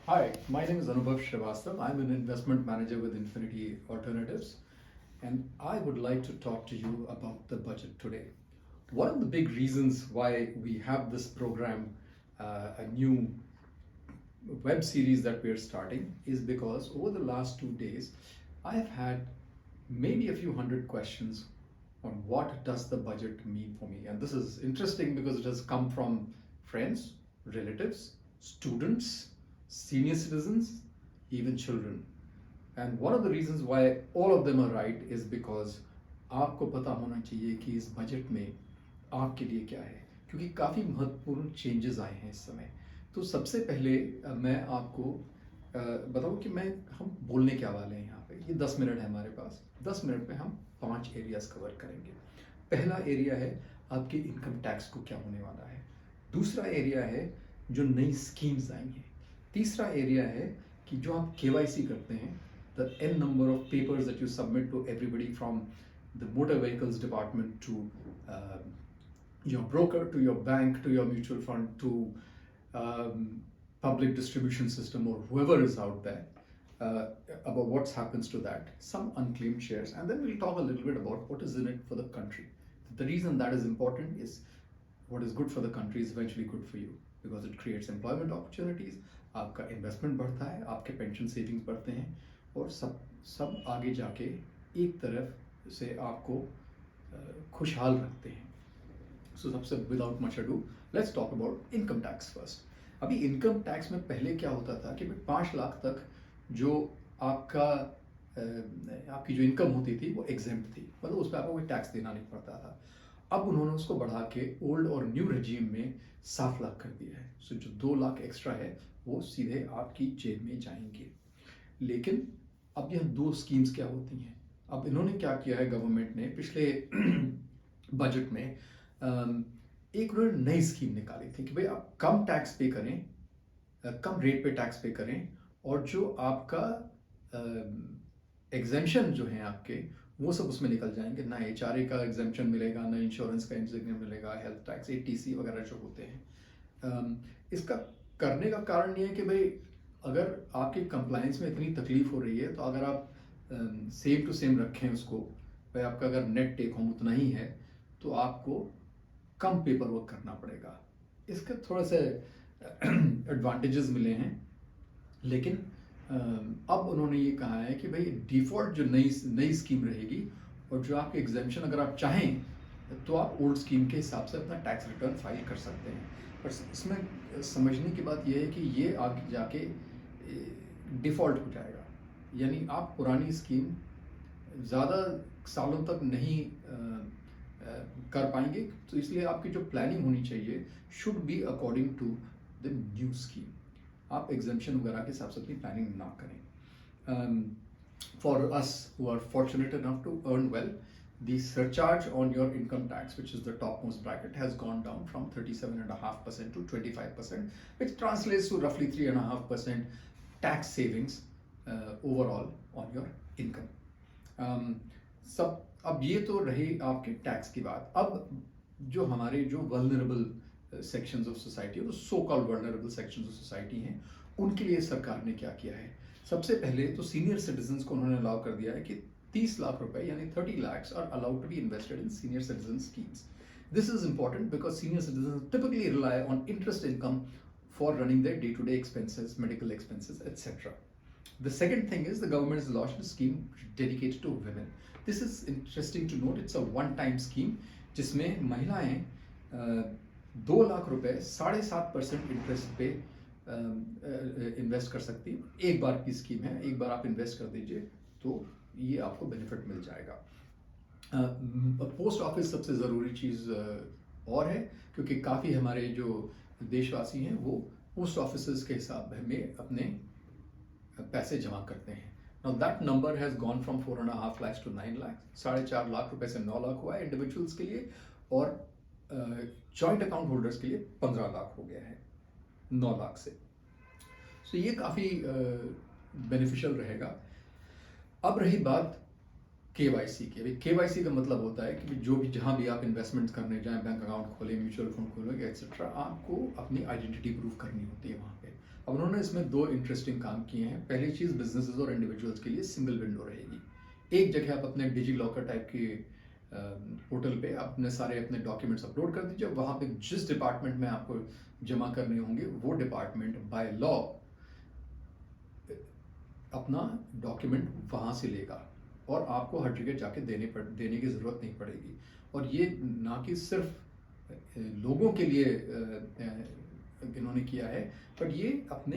Hi, my name is Anubhav Srivastav. I'm an investment manager with Infinity Alternatives, and I would like to talk to you about the budget today. One of the big reasons why we have this program, a new web series that we're starting, is because over the last 2 days, I've had maybe a few hundred questions on what does the budget mean for me. And this is interesting because it has come from friends, relatives, students, senior citizens, even children. And one of the reasons why all of them are right is because आपको पता होना चाहिए कि इस budget में आपके लिए क्या है, क्योंकि काफ़ी महत्वपूर्ण चेंजेस आए हैं इस समय। तो सबसे पहले मैं आपको बताऊं कि हम बोलने क्या वाले हैं यहाँ पे। ये 10 मिनट है हमारे पास। 10 मिनट में हम 5 एरियाज कवर करेंगे। पहला एरिया है आपके इनकम टैक्स को क्या होने वाला है। दूसरा एरिया है जो नई स्कीम्स आई हैं। तीसरा एरिया है कि जो आप केवाईसी करते हैं, the n number of papers that you submit to everybody, from the motor vehicles department to your broker, to your bank, to your mutual fund, to public distribution system, or whoever is out there, about what happens to that, some unclaimed shares, and then we'll talk a little bit about what is in it for the country. The reason that is important is what is good for the country is eventually good for you, because it creates employment opportunities, आपका investment बढ़ता है, आपके pension savings बढ़ते हैं, और सब सब आगे जाके एक तरफ से आपको खुशहाल रखते हैं। सो सबसे without much ado, let's talk about income tax first. अभी इनकम टैक्स में पहले क्या होता था कि 5 लाख तक जो आपका आपकी जो इनकम होती थी वो एग्जेम्प्ट थी, मतलब उस पर आपको कोई टैक्स देना नहीं पड़ता था। अब उन्होंने उसको बढ़ा के ओल्ड और न्यू रजीम में 7 लाख कर दिया है। सो जो 2 लाख एक्स्ट्रा है वो सीधे आपकी जेब में जाएंगे। लेकिन अब यह 2 स्कीम्स क्या होती हैं। अब इन्होंने क्या किया है, गवर्नमेंट ने पिछले बजट में एक उन्होंने नई स्कीम निकाली थी कि भाई आप कम टैक्स पे करें, कम रेट पे टैक्स पे करें, और जो आपका एग्जेम्पशन जो है आपके, वो सब उसमें निकल जाएंगे। ना HRA का एग्जेम्पशन मिलेगा, ना इंश्योरेंस का एग्जेम्पशन मिलेगा, हेल्थ टैक्स, ATC वगैरह जो होते हैं। इसका करने का कारण ये है कि भाई अगर आपकी कंप्लायंस में इतनी तकलीफ हो रही है, तो अगर आप सेम टू सेम रखें उसको, भाई आपका अगर नेट टेक होम उतना ही है, तो आपको कम पेपर वर्क करना पड़ेगा। इसके थोड़े से एडवांटेजेस मिले हैं, लेकिन अब उन्होंने ये कहा है कि भाई डिफ़ॉल्ट जो नई स्कीम रहेगी, और जो आपके एग्जेम्पशन अगर आप चाहें तो आप ओल्ड स्कीम के हिसाब से अपना टैक्स रिटर्न फाइल कर सकते हैं। पर इसमें समझने की बात यह है कि ये आगे जाके डिफ़ॉल्ट हो जाएगा, यानी आप पुरानी स्कीम ज़्यादा सालों तक नहीं कर पाएंगे। तो इसलिए आपकी जो प्लानिंग होनी चाहिए should be according to the new scheme. आप एग्जेम्पशन वगैरह के हिसाब से अपनी प्लानिंग ना करें। For us who are fortunate enough to earn well, the surcharge on your income tax, which is the topmost bracket, has gone down from 37.5% to 25%, which translates to roughly 3.5% tax savings overall on your income. सब अब ये तो रही आपके tax की बात। अब जो हमारे जो वल्नरेबल सेक्शंस ऑफ सोसाइटी, तो so called vulnerable sections of society हैं, उनके लिए सरकार ने क्या किया है। सबसे पहले तो सीनियर सिटीजन्स को उन्होंने अलाउ कर दिया है कि 30 लाख रुपए यानी 30 lakhs are allowed to be invested in senior citizen schemes. This is important because senior citizens typically rely on interest income for running their day-to-day expenses, medical expenses, etc. The second thing is the government has launched a scheme dedicated to women. This is interesting to note. It's a one-time scheme जिसमें महिलाएं 2 लाख रुपए 7.5% interest पे invest कर सकती। एक बार की scheme है, एक बार आप इन्वेस्ट कर दीजिए तो ये आपको बेनिफिट मिल जाएगा। पोस्ट ऑफिस सबसे ज़रूरी चीज़ और है, क्योंकि काफ़ी हमारे जो देशवासी हैं वो पोस्ट ऑफिस के हिसाब में अपने पैसे जमा करते हैं। Now that number has gone from 4.5 lakhs to 9 lakhs, 4.5 lakh रुपए से 9 लाख हुआ है इंडिविजुअल्स के लिए, और जॉइंट अकाउंट होल्डर्स के लिए 15 लाख हो गया है 9 लाख से। सो ये काफ़ी बेनिफिशियल रहेगा। अब रही बात केवाईसी की। अभी केवाईसी का मतलब होता है कि जो भी जहाँ भी आप इन्वेस्टमेंट करने जाएं, बैंक अकाउंट खोलें, म्यूचुअल फंड खोलें, एक्सेट्रा, आपको अपनी आइडेंटिटी प्रूफ करनी होती है वहाँ पे। अब उन्होंने इसमें दो इंटरेस्टिंग काम किए हैं। पहली चीज़, बिजनेसेस और इंडिविजुअल्स के लिए सिंगल विंडो रहेगी। एक जगह आप अपने डिजी लॉकर टाइप के पोर्टल पे अपने सारे अपने डॉक्यूमेंट्स अपलोड कर दीजिए। वहाँ पे जिस डिपार्टमेंट में आपको जमा करने होंगे वो डिपार्टमेंट बाय लॉ अपना डॉक्यूमेंट वहाँ से लेगा और आपको हर जगह जाके देने की ज़रूरत नहीं पड़ेगी। और ये ना कि सिर्फ लोगों के लिए इन्होंने किया है, बट ये अपने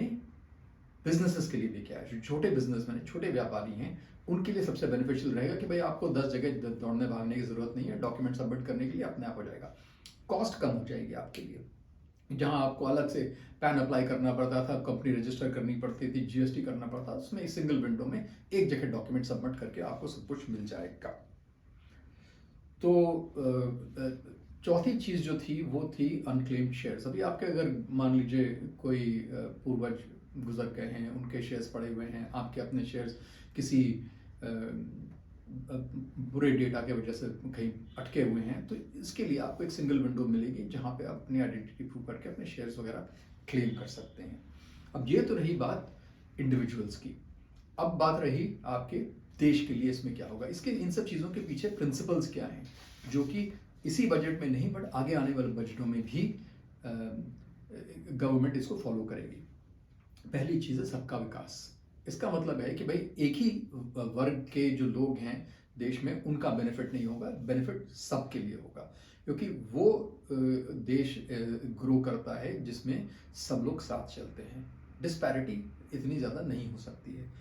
बिजनेसेस के लिए भी किया है। जो छोटे बिजनेसमैन, छोटे व्यापारी हैं, उनके लिए सबसे बेनिफिशियल रहेगा कि भाई आपको 10 जगह दौड़ने भागने की ज़रूरत नहीं है। डॉक्यूमेंट सबमिट करने के लिए अपने आप हो जाएगा। कॉस्ट कम हो जाएगी आपके लिए। जहां आपको अलग से पैन अप्लाई करना पड़ता था, कंपनी रजिस्टर करनी पड़ती थी, जीएसटी करना पड़ता, उसमें इस सिंगल विंडो में एक जगह डॉक्यूमेंट सबमिट करके आपको सब कुछ मिल जाएगा। तो चौथी चीज़ जो थी वो थी अनक्लेम्ड शेयर्स। अभी आपके अगर मान लीजिए कोई पूर्वज गुजर गए हैं, उनके शेयर्स पड़े हुए हैं, आपके अपने शेयर्स किसी बुरे डेटा के वजह से कहीं अटके हुए हैं, तो इसके लिए आपको एक सिंगल विंडो मिलेगी जहां पे आप अपनी आइडेंटिटी प्रूव करके अपने शेयर्स वगैरह क्लेम कर सकते हैं। अब ये तो रही बात इंडिविजुअल्स की। अब बात रही आपके देश के लिए इसमें क्या होगा। इसके इन सब चीज़ों के पीछे प्रिंसिपल्स क्या हैं, जो कि इसी बजट में नहीं बट आगे आने वाले बजटों में भी गवर्नमेंट इसको फॉलो करेगी। पहली चीज़ है सबका विकास। इसका मतलब है कि भाई एक ही वर्ग के जो लोग हैं देश में उनका बेनिफिट नहीं होगा, बेनिफिट सबके लिए होगा, क्योंकि वो देश ग्रो करता है जिसमें सब लोग साथ चलते हैं। डिस्पैरिटी इतनी ज़्यादा नहीं हो सकती है।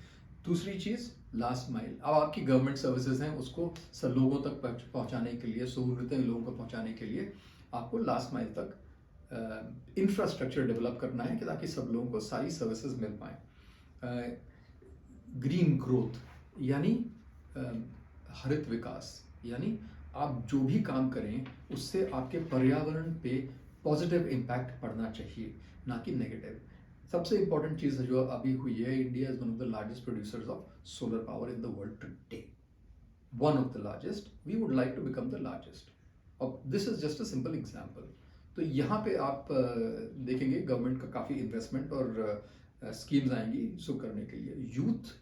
दूसरी चीज़, लास्ट माइल। अब आपकी गवर्नमेंट सर्विसेज हैं, उसको सब लोगों तक पहुंचाने के लिए, सहूलतें लोगों को पहुंचाने के लिए आपको लास्ट माइल तक इंफ्रास्ट्रक्चर डेवलप करना है कि ताकि सब लोगों को सारी सर्विसेज मिल पाए। ग्रीन ग्रोथ यानी हरित विकास, यानी आप जो भी काम करें उससे आपके पर्यावरण पे पॉजिटिव इम्पैक्ट पड़ना चाहिए, ना कि नेगेटिव। सबसे इंपॉर्टेंट चीज़ है जो अभी हुई है, India is one of the largest producers of solar power in the world today, one of the largest. We would like to become the largest. और this is just a simple example. तो यहाँ पे आप देखेंगे government का काफ़ी investment और schemes आएंगी इसको करने के लिए। यूथ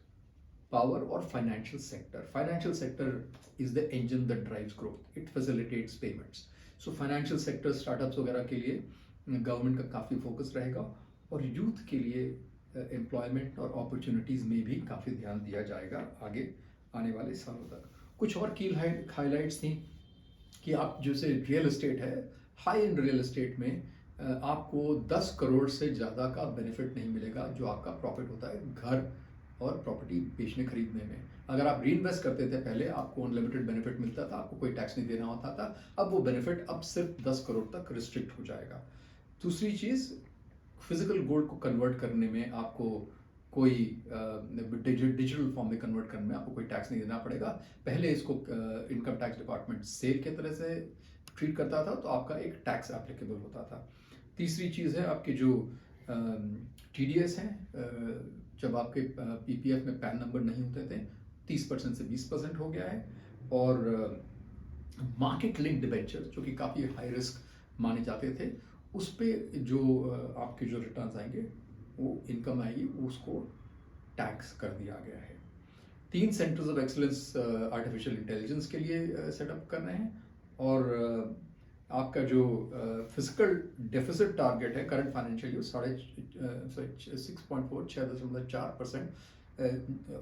पावर और financial sector. Financial sector is the engine that drives growth, it facilitates payments. So financial sector startups वगैरह के लिए गवर्नमेंट का काफ़ी फोकस रहेगा और यूथ के लिए एम्प्लॉयमेंट और अपॉर्चुनिटीज़ में भी काफ़ी ध्यान दिया जाएगा आगे आने वाले सालों तक। कुछ और की हाईलाइट्स थी कि आप जैसे रियल एस्टेट है, हाई एंड रियल एस्टेट में आपको 10 करोड़ से ज़्यादा का बेनिफिट नहीं मिलेगा जो आपका प्रॉफिट होता है घर और प्रॉपर्टी बेचने खरीदने में। अगर आप री इन्वेस्ट करते थे पहले, आपको अनलिमिटेड बेनिफिट मिलता था, आपको कोई टैक्स नहीं देना होता था। अब वो बेनिफिट अब सिर्फ 10 करोड़ तक रिस्ट्रिक्ट हो जाएगा। दूसरी चीज़, फिजिकल गोल्ड को कन्वर्ट करने में आपको कोई डिजिटल फॉर्म में कन्वर्ट करने में आपको कोई टैक्स नहीं देना पड़ेगा। पहले इसको इनकम टैक्स डिपार्टमेंट सेल के तरह से ट्रीट करता था, तो आपका एक टैक्स एप्लीकेबल होता था। तीसरी चीज़ है आपके जो TDS हैं, जब आपके PPF में पैन नंबर नहीं होते थे, 30% से 20% हो गया है। और मार्केट लिंक डिबेंचर जो कि काफ़ी हाई रिस्क माने जाते थे, उस पर जो आपके जो रिटर्न्स आएंगे, वो इनकम आएगी, उसको टैक्स कर दिया गया है। 3 centres of excellence artificial intelligence के लिए सेटअप कर रहे हैं। और आपका जो फिजिकल डेफिसिट टारगेट है current financial year 6.4%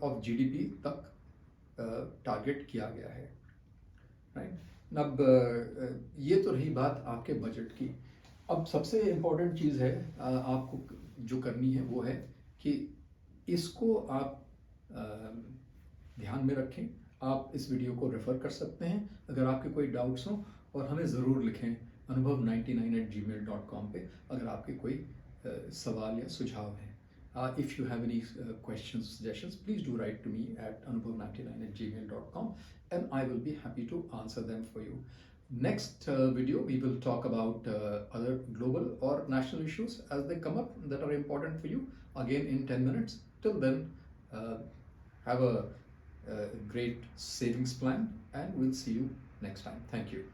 of GDP तक टारगेट किया गया है। राइट। अब ये तो रही बात आपके बजट की। अब सबसे इम्पोर्टेंट चीज़ है आपको जो करनी है वो है कि इसको आप ध्यान में रखें। आप इस वीडियो को रेफ़र कर सकते हैं अगर आपके कोई डाउट्स हों, और हमें ज़रूर लिखें anubhav99@gmail.com पे अगर आपके कोई सवाल या सुझाव हैं। If you have any questions, suggestions, please do write to me at anubhav99@gmail.com and I will be happy to answer them for you. Next video, we will talk about other global or national issues as they come up that are important for you, again in 10 minutes. Till then, have a great savings plan and we'll see you next time. Thank you.